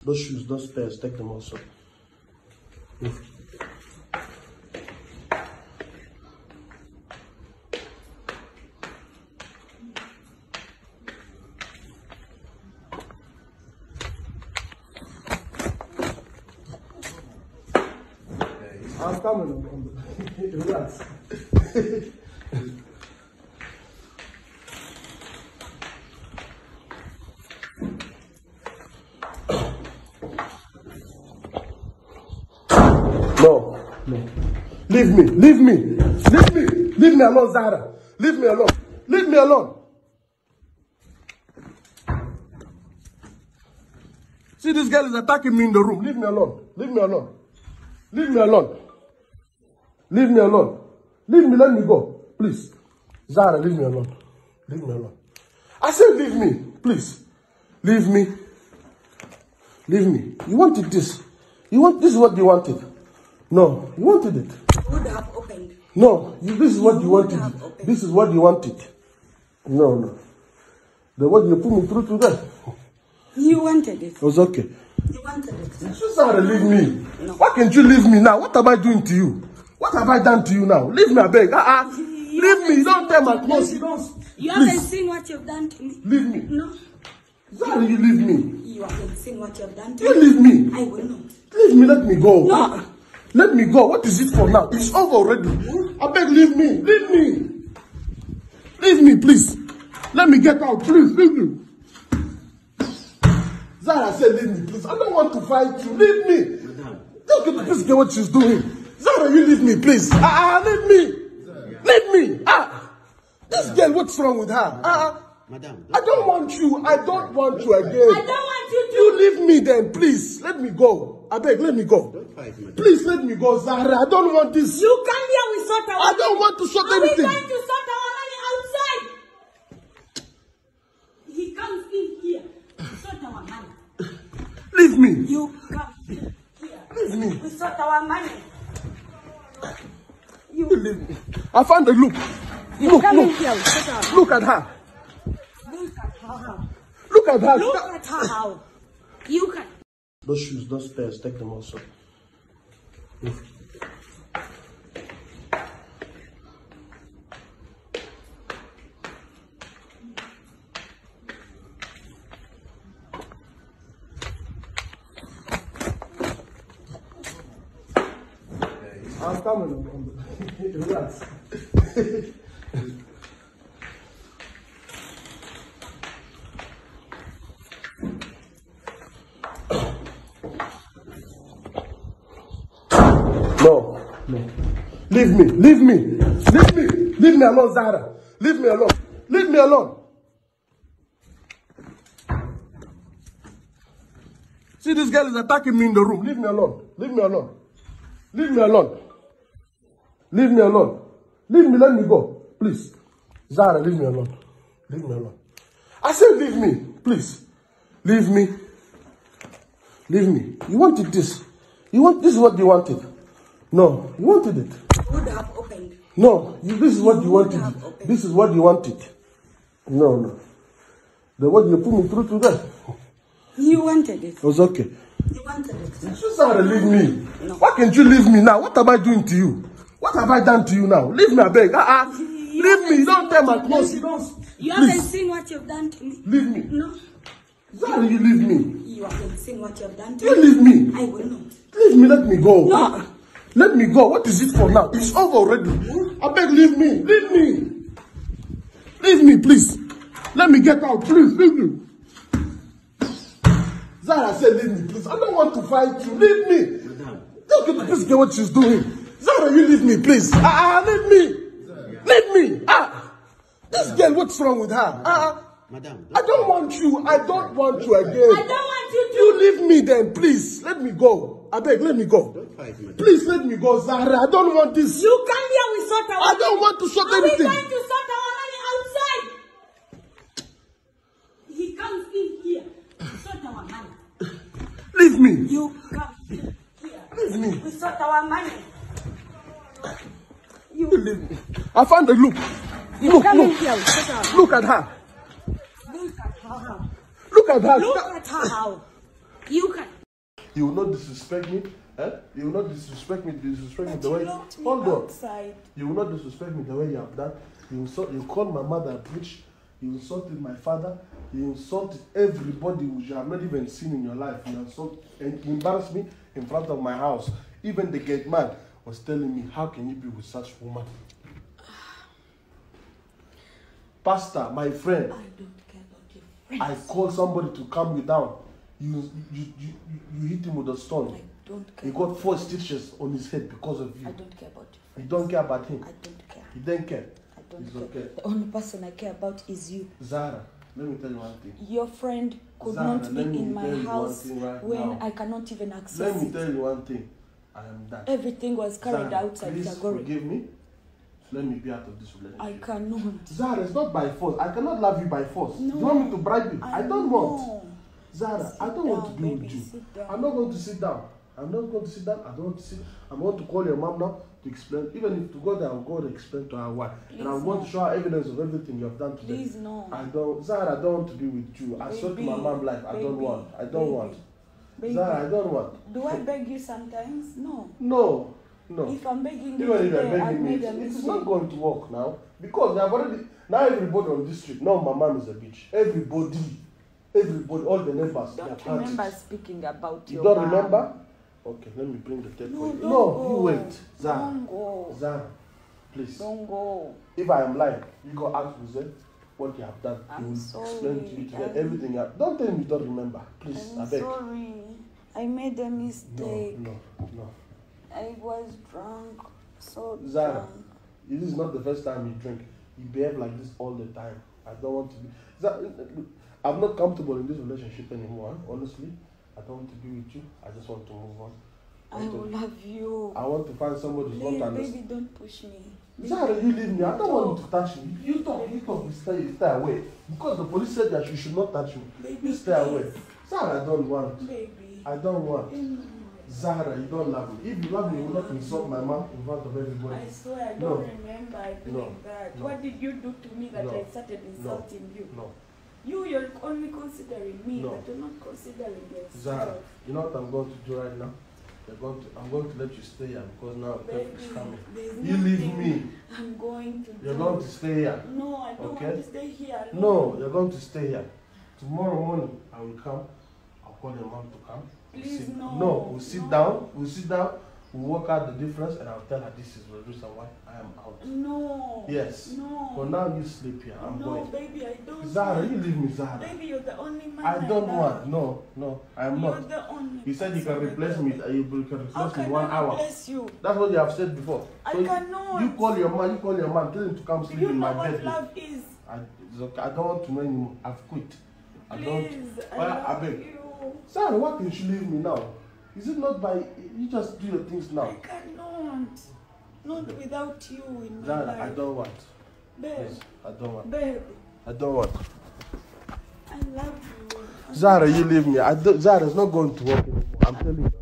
Those shoes, those pairs, take them also. I'm coming. Relax. No. Leave me. Leave me alone, Zara. Leave me alone. Leave me alone. See, this girl is attacking me in the room. Leave me alone. Leave me alone. Leave me alone. Leave me alone. Leave me, let me go. Please. Zara, leave me alone. Leave me alone. I said leave me. Please. Leave me. Leave me. You wanted this. This is what you wanted. No, you wanted it. Would have opened. No, this is what you wanted. This is what you wanted. No. The what you put me through today. You wanted it. It was okay. You wanted it. Zara, leave me. No. Why can't you leave me now? What am I doing to you? What have I done to you now? Leave me, I beg. Leave me. You don't tell my clothes. You haven't seen what you've done to me. Leave me. No. Zara, you leave me. You haven't seen what you've done to You me. leave me. I will not. Leave me, let me go. No. Let me go. What is it for now? It's over already. I beg, leave me. Leave me. Leave me, please. Let me get out. Please, leave me. Zara said, leave me, please. I don't want to fight you. Leave me. Don't get this girl what she's doing. Zara, you leave me, please. Leave me. Leave me. This girl, what's wrong with her? Madam. I don't want you. I don't want you again. I don't want you to. You leave me then, please. Let me go. I beg, let me go. Don't fight, madam. Please let me go, Zara. I don't want this. You come here, we sort our I don't want to sort Are we anything. going to sort our money outside? He comes in here to sort our money. Leave me. You come here. Leave me. We sort our money. You leave me. I found a look. Look here, we sort our Look at her. Look at her. Look at her. Look at her how. You can. Those shoes, those pairs, take them also. I'm coming. Relax. No. Leave me alone, Zara. Leave me alone. Leave me alone. See, this girl is attacking me in the room. Leave me alone. Leave me alone. Leave me alone. Leave me alone. Leave me, let me go. Please. Zara, leave me alone. Leave me alone. I said leave me. Please. Leave me. Leave me. You wanted this. This is what you wanted. No, you wanted it. Would have opened. No, this is what you wanted. This is what you wanted. No. The what you put me through today. You wanted it. It was okay. You wanted it. Zara, leave me. No. Why can't you leave me now? What am I doing to you? What have I done to you now? Leave me, I beg. Leave me. You don't tell my clothes. You haven't seen what you've done to me. Leave me. No. Zara, you leave me. You haven't seen what you've done to You me. leave me. I will not. Leave me, let me go. No. Let me go. What is it for now? It's over already. I beg, leave me. Leave me. Leave me, please. Let me get out. Please, leave me. Zara said, leave me, please. I don't want to fight you. Leave me. Madam. Don't get this girl what she's doing. Zara, you leave me, please. Leave me. Leave me. This girl, what's wrong with her? Madam. I don't want you. I don't want you again. I don't want you to. You leave me then, please. Let me go. I beg, let me go. Don't fight, madam. Please let me go, Zara. I don't want this. You come here, we sort our I don't want to sort Are we anything. going to sort our money outside? He comes in here to sort our money. Leave me. You come here. Leave me. We sort our money. You leave me. I found a look. Here, we sort our Look at her. Look at her how. Look at her. Look at her how. You can. You will not disrespect me. You will not disrespect me But the you way. locked me Hold on. outside. You will not disrespect me the way you have done. You called my mother a bitch. You insulted my father. You insulted everybody which you have not even seen in your life. You insult and you embarrassed me in front of my house. Even the gate man was telling me, how can you be with such a woman? Pastor, my friend. I don't care about your friends. I called somebody to calm you down. You hit him with a stone. I don't care. He got 4 stitches on his head because of you. I don't care about your friends. You don't care about him. I don't care. You don't care. I don't It's care. okay. The only person I care about is you. Zara, let me tell you one thing. Your friend could Zara, not be let me in my tell you house one thing right when now. I cannot even access Let me it. tell you one thing. I am done. Everything was carried Zara, outside please Tagore. forgive me. Let me be out of this relationship. I cannot. Zara, it's not by force. I cannot love you by force. No. Do you want me to bribe you? I don't want. know. Zara, Sit I don't want to down, be baby, with you. sit down. I'm not going to sit down. I'm not going to sit down. I don't want to sit. I'm going to call your mom now to explain. Even if to go there, I'll go and explain to her why. And I'm Please going no. to show her evidence of everything you have done today. Please no. I don't, Zara, I don't want to be with you. I saw to my Baby, mom life. I don't baby, want. I don't baby, want. baby. Zara, I don't want. Do I beg you sometimes? No. No, no. If I'm begging you Even if you're today, I've begging me, made a it's mistake. not going to work now. Because I've already, now everybody on this street, now my mom is a bitch. Everybody, all the neighbors, they Don't have heard remember it. speaking about You your don't mom. remember? Okay, let me bring the tape No, for you. don't No, go. you wait. Zara, Don't go. Zara, please. Don't go. If I am lying, you go ask Jose what you have done. He I'm will sorry, explain to you today I'm- everything. Don't tell me you don't remember. Please, I I'm beg. sorry. I made a mistake. No. I was drunk. So Zara, drunk. this is not the first time you drink. You behave like this all the time. I don't want to be. I'm not comfortable in this relationship anymore. Honestly, I don't want to be with you. I just want to move on. I will love you. I want to find somebody who's Please, not understand. baby, don't push me. Zara, you leave me. I don't want you to touch me. You talk. Stay away. Because the police said that you should not touch me. Baby, You stay away. please. Zara, I don't want. Baby. I don't want. Mm. Zara, you don't love me. If you love me, you will not insult my mom in front of everybody. I swear I No. don't remember doing No. that. No. What did you do to me that No. I started insulting you? No. You're only considering me, No. but you're not considering Zara, yourself. you know what I'm going to do right now? I'm going to let you stay here because now Baby, theft is coming. there's You leave nothing me. I'm going to You're do. going to stay here. No, I don't Okay? want to stay here. No, you're going to stay here. Tomorrow morning, I will come. I'll call your mom to come. Please, no. No, we'll sit No. down. We'll sit down. We'll work out the difference and I'll tell her this is the reason why I am out. No. Yes. No. For now, you sleep here. I'm no, going. baby, I don't. Zara, you leave me, Zara. Baby, you're the only man. I don't love. want. No, I am You're not. the only. You said you can person I replace love. me. You can How replace me can 1 I hour. replace you? That's what you have said before. I So cannot. You call your man. Tell him to come Do sleep you in know my what bed. love is? It's okay. I don't want to know anymore. I've quit. I don't. Please, I Well, I love beg. you. Sarah, why can't you leave me now? Is it not by you just do your things I now? cannot. Not without you in my Zara, life. I don't want. Babe, Yes, I don't want. babe, I don't want. I love you. Zara, you leave me. Zara, it's not going to work anymore. I'm telling you.